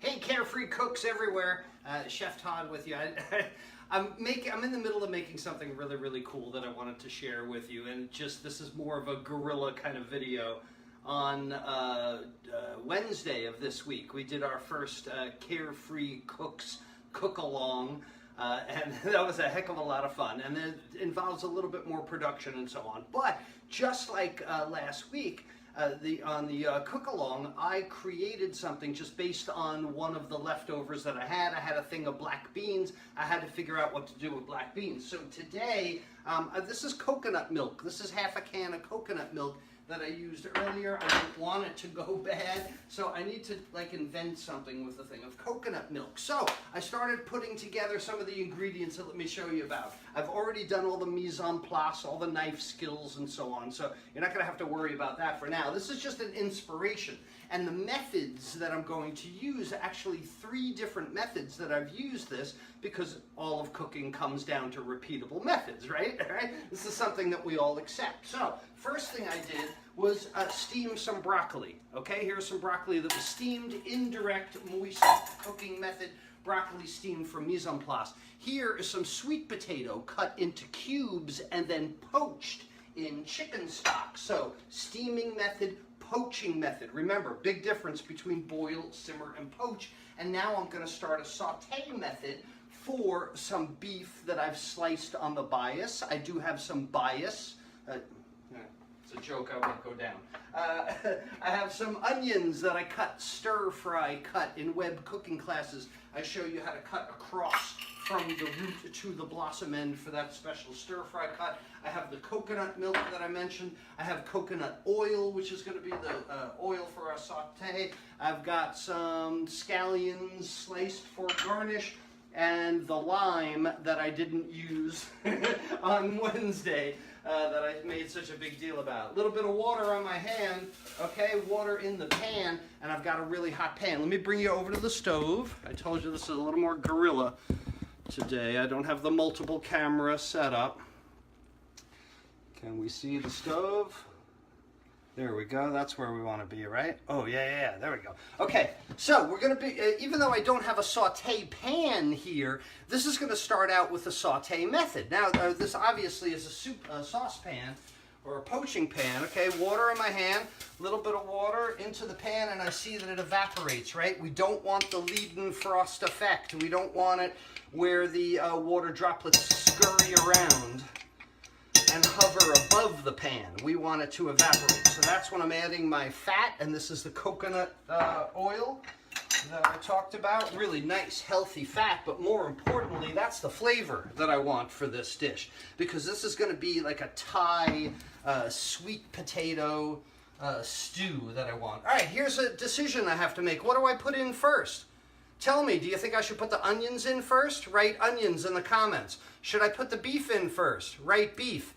Hey, carefree cooks everywhere. Chef Todd with you. I'm in the middle of making something really cool that I wanted to share with you, and this is more of a guerrilla kind of video. On Wednesday of this week, we did our first Carefree Cooks cook-along, and that was a heck of a lot of fun, and it involves a little bit more production and so on. But just like last week, on the cook-along, I created something just based on one of the leftovers that I had. I had a thing of black beans. I had to figure out what to do with black beans. So today, this is coconut milk. This is half a can of coconut milk that I used earlier. I don't want it to go bad, so I need to invent something with a thing of coconut milk. So I started putting together some of the ingredients that let me show you about. I've already done all the mise en place, all the knife skills and so on, so you're not gonna have to worry about that for now. This is just an inspiration. And the methods that I'm going to use, actually 3 different methods that I've used this, because all of cooking comes down to repeatable methods, right? This is something that we all accept. So, first thing I did was steam some broccoli. Okay, here's some broccoli that was steamed, indirect, moist cooking method, broccoli steamed from mise en place. Here is some sweet potato cut into cubes and then poached in chicken stock. So, steaming method, poaching method. Remember, big difference between boil, simmer, and poach. And now I'm going to start a saute method for some beef that I've sliced on the bias. I do have some bias. It's a joke, I won't go down. I have some onions that I cut, stir-fry cut in web cooking classes. I show you how to cut across from the root to the blossom end for that special stir-fry cut. I have the coconut milk that I mentioned. I have coconut oil, which is going to be the oil for our saute. I've got some scallions sliced for garnish, and the lime that I didn't use on Wednesday that I made such a big deal about. A little bit of water on my hand, okay, water in the pan, and I've got a really hot pan. Let me bring you over to the stove. I told you this is a little more guerrilla today. I don't have the multiple camera set up. Can we see the stove? There we go. That's where we want to be, right? Oh, yeah. There we go. Okay, so we're going to be, even though I don't have a saute pan here, this is going to start out with the saute method. Now, this obviously is a saucepan or a poaching pan. Okay, water in my hand, a little bit of water into the pan, and I see that it evaporates, right? We don't want the Leiden-Frost effect. We don't want it where the water droplets scurry around and hover above the pan. We want it to evaporate. So that's when I'm adding my fat, and this is the coconut oil that I talked about. Really nice, healthy fat, but more importantly, that's the flavor that I want for this dish, because this is going to be like a Thai sweet potato stew that I want. All right, here's a decision I have to make. What do I put in first? Tell me, do you think I should put the onions in first? Write onions in the comments. Should I put the beef in first? Write beef.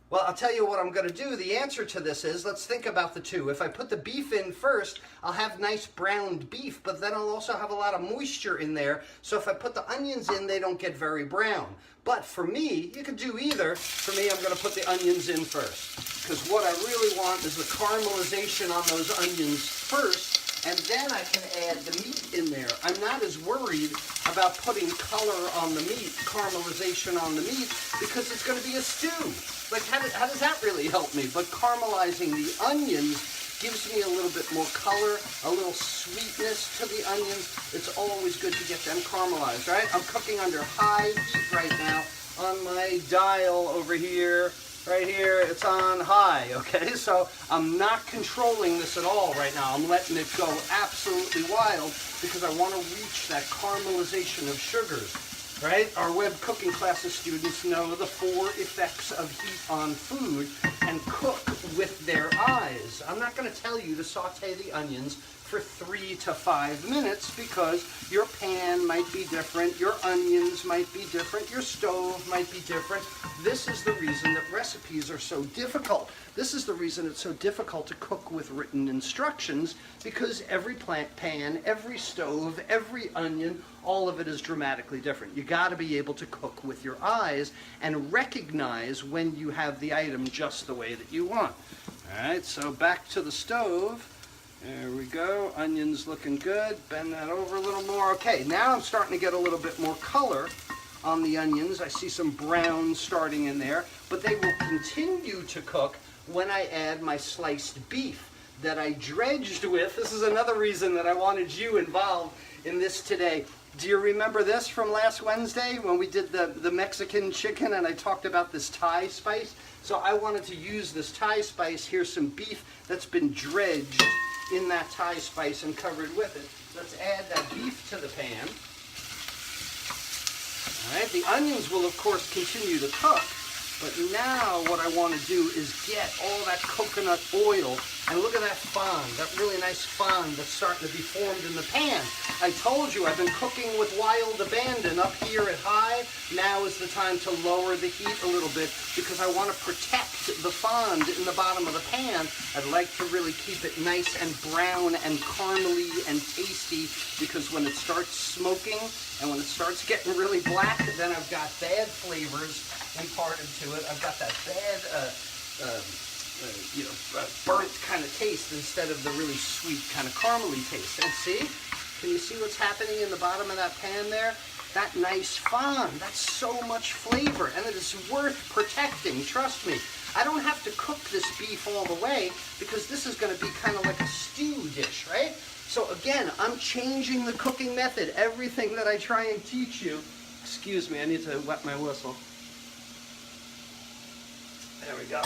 Well, I'll tell you what I'm going to do. The answer to this is, let's think about the two. If I put the beef in first, I'll have nice browned beef, but then I'll also have a lot of moisture in there. So if I put the onions in, they don't get very brown. But for me, you could do either. For me, I'm going to put the onions in first, because what I really want is the caramelization on those onions first, and then I can add the meat in there. I'm not as worried about putting color on the meat, caramelization on the meat, because it's going to be a stew. Like, how does that really help me? But caramelizing the onions gives me a little bit more color, a little sweetness to the onions. It's always good to get them caramelized, right? I'm cooking under high heat right now on my dial over here. Right here, it's on high, okay? So I'm not controlling this at all right now. I'm letting it go absolutely wild because I want to reach that caramelization of sugars, right? Our web cooking classes students know the 4 effects of heat on food and cook with their eyes. I'm not going to tell you to saute the onions for 3 to 5 minutes, because your pan might be different, your onions might be different, your stove might be different. This is the reason that recipes are so difficult. This is the reason it's so difficult to cook with written instructions, because every pan, every stove, every onion, all of it is dramatically different. You got to be able to cook with your eyes and recognize when you have the item just the way that you want. All right, so back to the stove. There we go. Onions looking good. Bend that over a little more. Okay, now I'm starting to get a little bit more color on the onions. I see some brown starting in there, but they will continue to cook when I add my sliced beef that I dredged with. This is another reason that I wanted you involved in this today. Do you remember this from last Wednesday when we did the Mexican chicken and I talked about this Thai spice? So I wanted to use this Thai spice. Here's some beef that's been dredged in that Thai spice and covered with it. Let's add that beef to the pan. All right, the onions will of course continue to cook, but now what I want to do is get all that coconut oil, and look at that fond, that really nice fond that's starting to be formed in the pan. I told you I've been cooking with wild abandon up here at high. Now is the time to lower the heat a little bit because I want to protect the fond in the bottom of the pan. I'd like to really keep it nice and brown and caramely and tasty, because when it starts smoking and when it starts getting really black, then I've got bad flavors imparted to it. I've got that bad burnt kind of taste instead of the really sweet kind of caramely taste. And see, can you see what's happening in the bottom of that pan there? That nice fond, that's so much flavor, and it is worth protecting, trust me. I don't have to cook this beef all the way because this is going to be kind of like a stew dish, right? So again, I'm changing the cooking method. Everything that I try and teach you, excuse me, I need to wet my whistle. There we go.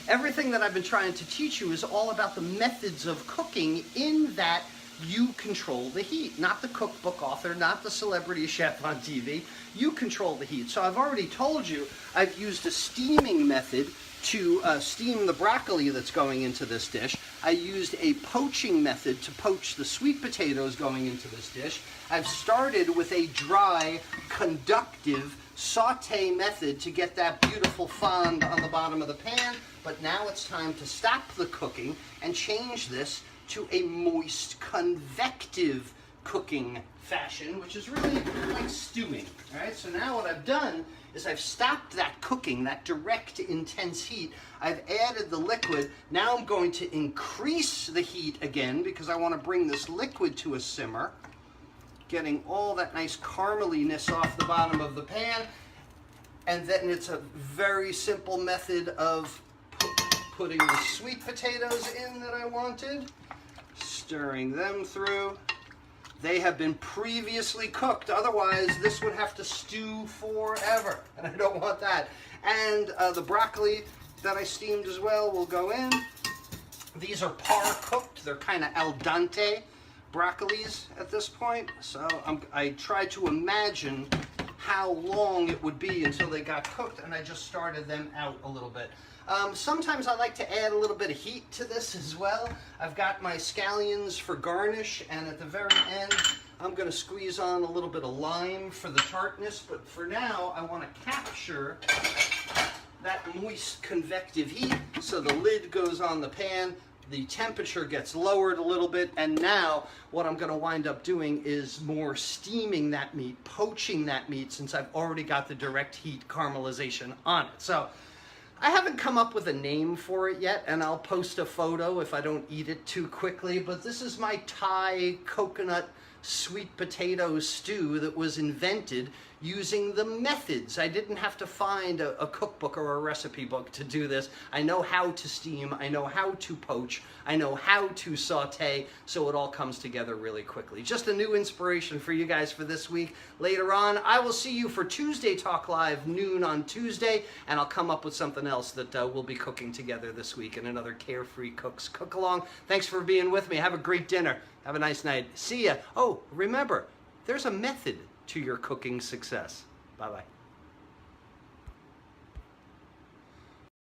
Everything that I've been trying to teach you is all about the methods of cooking, in that you control the heat. Not the cookbook author, not the celebrity chef on TV. You control the heat. So I've already told you I've used a steaming method to steam the broccoli that's going into this dish. I used a poaching method to poach the sweet potatoes going into this dish. I've started with a dry, conductive saute method to get that beautiful fond on the bottom of the pan, but now it's time to stop the cooking and change this to a moist, convective cooking fashion, which is really like stewing. All right, so now what I've done is I've stopped that cooking, that direct, intense heat. I've added the liquid. Now I'm going to increase the heat again because I want to bring this liquid to a simmer, getting all that nice carameliness off the bottom of the pan. And then it's a very simple method of putting the sweet potatoes in that I wanted, stirring them through. They have been previously cooked, otherwise this would have to stew forever, and I don't want that. And the broccoli that I steamed as well will go in. These are par cooked, they're kind of al dente broccolis at this point, so I tried to imagine how long it would be until they got cooked, and I just started them out a little bit. Sometimes I like to add a little bit of heat to this as well. I've got my scallions for garnish, and at the very end I'm going to squeeze on a little bit of lime for the tartness, but for now I want to capture that moist convective heat. So the lid goes on the pan, the temperature gets lowered a little bit, and now what I'm going to wind up doing is more steaming that meat, poaching that meat, since I've already got the direct heat caramelization on it. So I haven't come up with a name for it yet, and I'll post a photo if I don't eat it too quickly, but this is my Thai coconut sweet potato stew that was invented using the methods. I didn't have to find a cookbook or a recipe book to do this. I know how to steam, I know how to poach, I know how to saute, so it all comes together really quickly. Just a new inspiration for you guys for this week. Later on, I will see you for Tuesday Talk Live, noon on Tuesday, and I'll come up with something else that we'll be cooking together this week in another Carefree Cooks Cook-Along. Thanks for being with me. Have a great dinner. Have a nice night. See ya. Oh, remember, there's a method to your cooking success. Bye-bye.